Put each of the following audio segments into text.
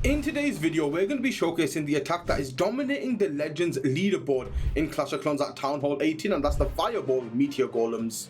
In today's video, we're going to be showcasing the attack that is dominating the Legends leaderboard in Clash of Clans at Town Hall 18, and that's the Fireball Meteor Golems.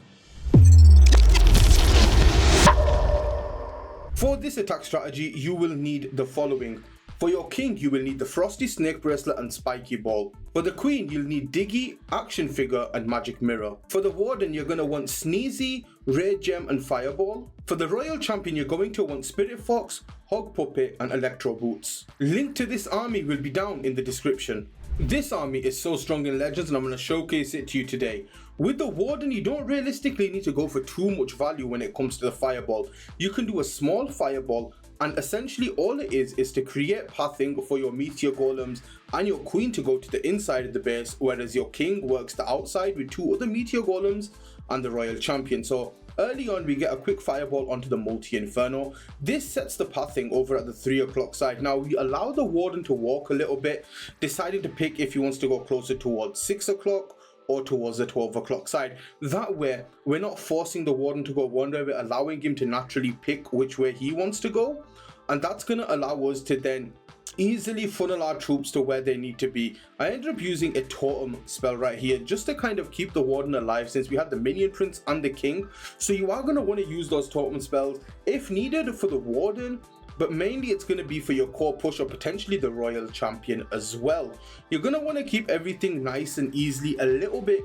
For this attack strategy, you will need the following. For your king, you will need the Frosty Snake Bracelet and Spiky Ball. For the queen, you'll need Diggy, Action Figure and Magic Mirror. For the warden, you're going to want Sneezy, Ray Gem and Fireball. For the royal champion, you're going to want Spirit Fox, Hog Puppet and Electro Boots. Link to this army will be down in the description. This army is so strong in Legends and I'm going to showcase it to you today. With the warden, you don't realistically need to go for too much value when it comes to the fireball. You can do a small fireball, and essentially all it is to create pathing for your meteor golems and your queen to go to the inside of the base, whereas your king works the outside with two other meteor golems and the royal champion. So early on we get a quick fireball onto the multi-inferno. This sets the pathing over at the 3 o'clock side. Now we allow the warden to walk a little bit, deciding to pick if he wants to go closer towards 6 o'clock or towards the 12 o'clock side. That way we're not forcing the warden to go one way, we're allowing him to naturally pick which way he wants to go, and that's going to allow us to then easily funnel our troops to where they need to be. I ended up using a totem spell right here just to kind of keep the warden alive, since we had the minion prince and the king. So you are going to want to use those totem spells if needed for the warden, but mainly it's going to be for your core push or potentially the royal champion as well. You're going to want to keep everything nice and easily a little bit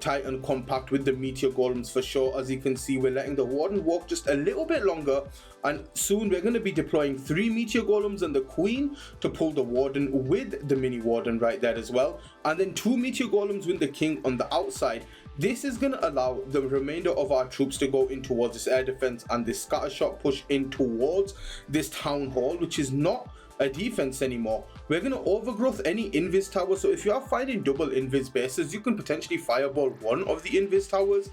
tight and compact with the meteor golems for sure. As you can see, we're letting the warden walk just a little bit longer, and soon we're going to be deploying 3 meteor golems and the queen to pull the warden with the mini warden right there as well, and then 2 meteor golems with the king on the outside. This is going to allow the remainder of our troops to go in towards this air defense and this scatter shot push in towards this town hall, which is not a defense anymore. We're going to overgrowth any invis tower, so if you are finding double invis bases, you can potentially fireball one of the invis towers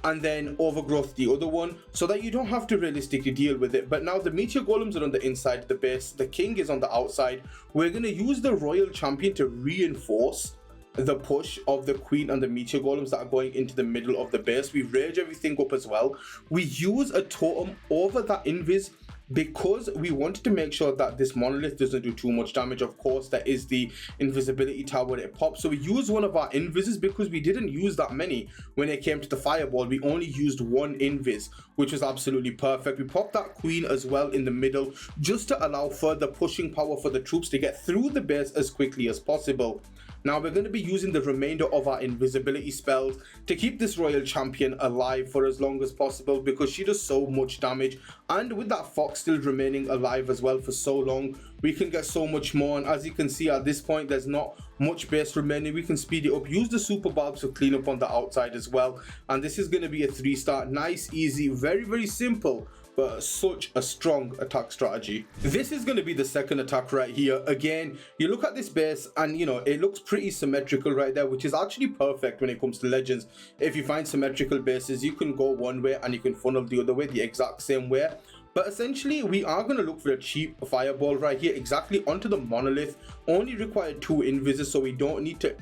and then overgrowth the other one, so that you don't have to realistically deal with it. But now the meteor golems are on the inside of the base, the king is on the outside. We're going to use the royal champion to reinforce the push of the queen and the meteor golems that are going into the middle of the base. We rage everything up as well. We use a totem over that invis because we wanted to make sure that this monolith doesn't do too much damage. Of course, there is the invisibility tower that pops, so we use one of our invises because we didn't use that many when it came to the fireball. We only used 1 invis, which was absolutely perfect. We popped that queen as well in the middle just to allow further pushing power for the troops to get through the base as quickly as possible. Now we're going to be using the remainder of our invisibility spells to keep this royal champion alive for as long as possible, because she does so much damage, and with that fox still remaining alive as well for so long, we can get so much more. And as you can see, at this point there's not much base remaining. We can speed it up, use the super bulbs to clean up on the outside as well, and this is going to be a 3-star. Nice, easy, very simple, but such a strong attack strategy. This is going to be the second attack right here. Again, you look at this base and you know it looks pretty symmetrical right there, which is actually perfect when it comes to Legends. If you find symmetrical bases, you can go one way and you can funnel the other way the exact same way. But essentially we are going to look for a cheap fireball right here exactly onto the monolith. Only required 2 invises, so we don't need to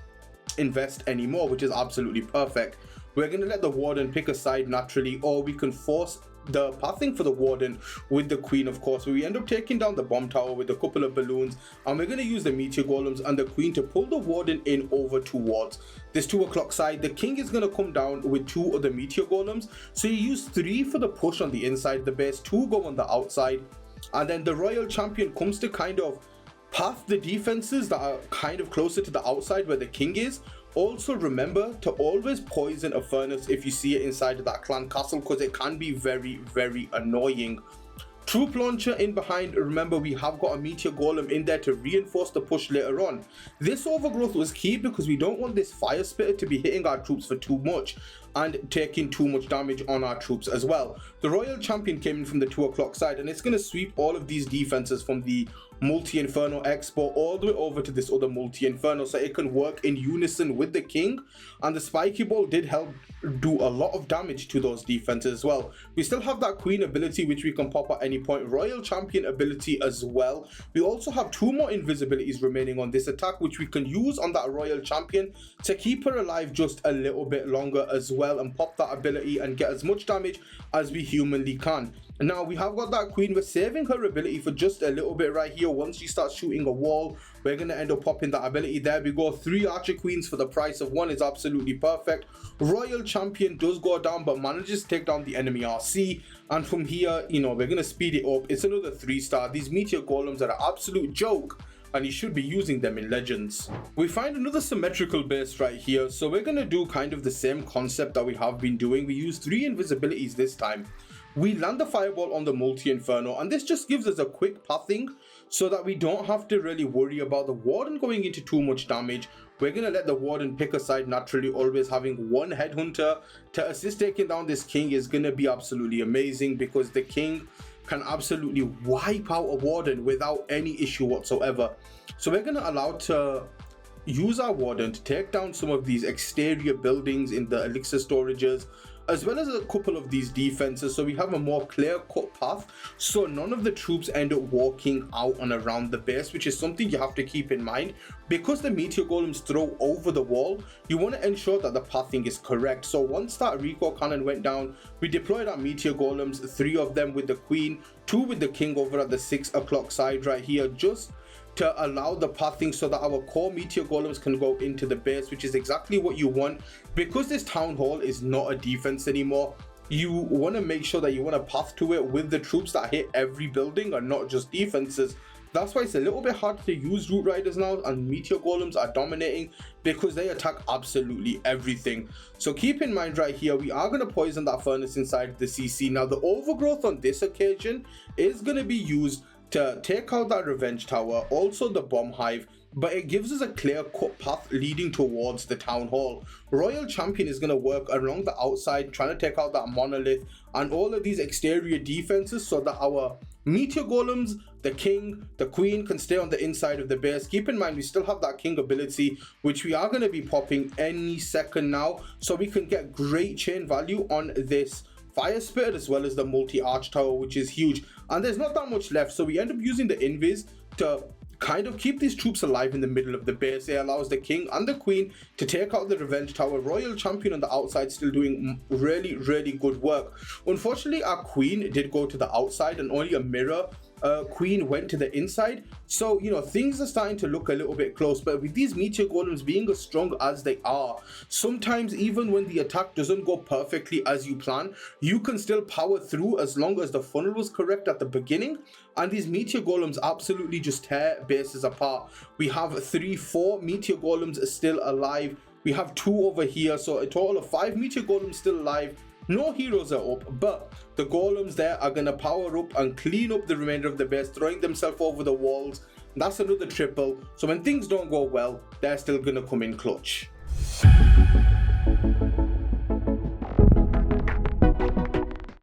invest anymore, which is absolutely perfect. We're going to let the warden pick a side naturally, or we can force the pathing for the warden with the queen, of course. We end up taking down the bomb tower with a couple of balloons, and we're going to use the meteor golems and the queen to pull the warden in over towards this 2 o'clock side. The king is going to come down with 2 of the meteor golems, so you use 3 for the push on the inside of the base, 2 go on the outside, and then the royal champion comes to kind of path the defenses that are kind of closer to the outside where the king is. Also remember to always poison a furnace if you see it inside of that clan castle, because it can be very annoying. Troop launcher in behind. Remember, we have got a meteor golem in there to reinforce the push later on. This overgrowth was key because we don't want this fire spitter to be hitting our troops for too much and taking too much damage on our troops as well. The royal champion came in from the 2 o'clock side, and it's going to sweep all of these defenses from the multi-inferno expo all the way over to this other multi-inferno, so it can work in unison with the king. And the spiky ball did help do a lot of damage to those defenses as well. We still have that queen ability which we can pop at any point, royal champion ability as well. We also have 2 more invisibilities remaining on this attack, which we can use on that royal champion to keep her alive just a little bit longer as well, and pop that ability and get as much damage as we humanly can. Now we have got that queen. We're saving her ability for just a little bit right here. Once she starts shooting a wall, we're going to end up popping that ability. There we go. 3 archer queens for the price of 1 is absolutely perfect. Royal champion does go down, but manages to take down the enemy RC. And from here, you know, we're going to speed it up. It's another 3-star. These meteor golems are an absolute joke, and you should be using them in Legends. We find another symmetrical base right here. So we're going to do kind of the same concept that we have been doing. We use 3 invisibilities this time. We land the fireball on the multi-inferno, and this just gives us a quick pathing so that we don't have to really worry about the warden going into too much damage. We're going to let the warden pick a side naturally. Always having 1 headhunter to assist taking down this king is going to be absolutely amazing, because the king can absolutely wipe out a warden without any issue whatsoever. So we're going to allow to use our warden to take down some of these exterior buildings in the elixir storages, as well as a couple of these defenses, so we have a more clear-cut path, so none of the troops end up walking out and around the base, which is something you have to keep in mind. Because the meteor golems throw over the wall, you want to ensure that the pathing is correct. So once that recoil cannon went down, we deployed our meteor golems, 3 of them with the queen, 2 with the king over at the 6 o'clock side right here, just to allow the pathing so that our core meteor golems can go into the base, which is exactly what you want. Because this town hall is not a defense anymore, you want to make sure that you want to path to it with the troops that hit every building and not just defenses. That's why it's a little bit hard to use root riders now, and meteor golems are dominating because they attack absolutely everything. So keep in mind right here, we are going to poison that furnace inside the CC. Now the overgrowth on this occasion is going to be used to take out that revenge tower, also the bomb hive, but it gives us a clear cut path leading towards the town hall. Royal champion is going to work along the outside, trying to take out that monolith and all of these exterior defenses, so that our meteor golems, the king, the queen can stay on the inside of the base. Keep in mind we still have that king ability, which we are going to be popping any second now, so we can get great chain value on this fire spirit as well as the multi-arch tower, which is huge. And there's not that much left, so we end up using the invis to kind of keep these troops alive in the middle of the base. It allows the king and the queen to take out the revenge tower. Royal champion on the outside still doing really good work. Unfortunately, our queen did go to the outside, and only a mirror queen went to the inside. So, you know, things are starting to look a little bit close. But with these meteor golems being as strong as they are, sometimes even when the attack doesn't go perfectly as you plan, you can still power through as long as the funnel was correct at the beginning. And these meteor golems absolutely just tear bases apart. We have 3-4 meteor golems still alive. We have 2 over here, so a total of 5 meteor golems still alive. No heroes are up, but the golems there are going to power up and clean up the remainder of the base, throwing themselves over the walls. That's another triple. So when things don't go well, they're still going to come in clutch.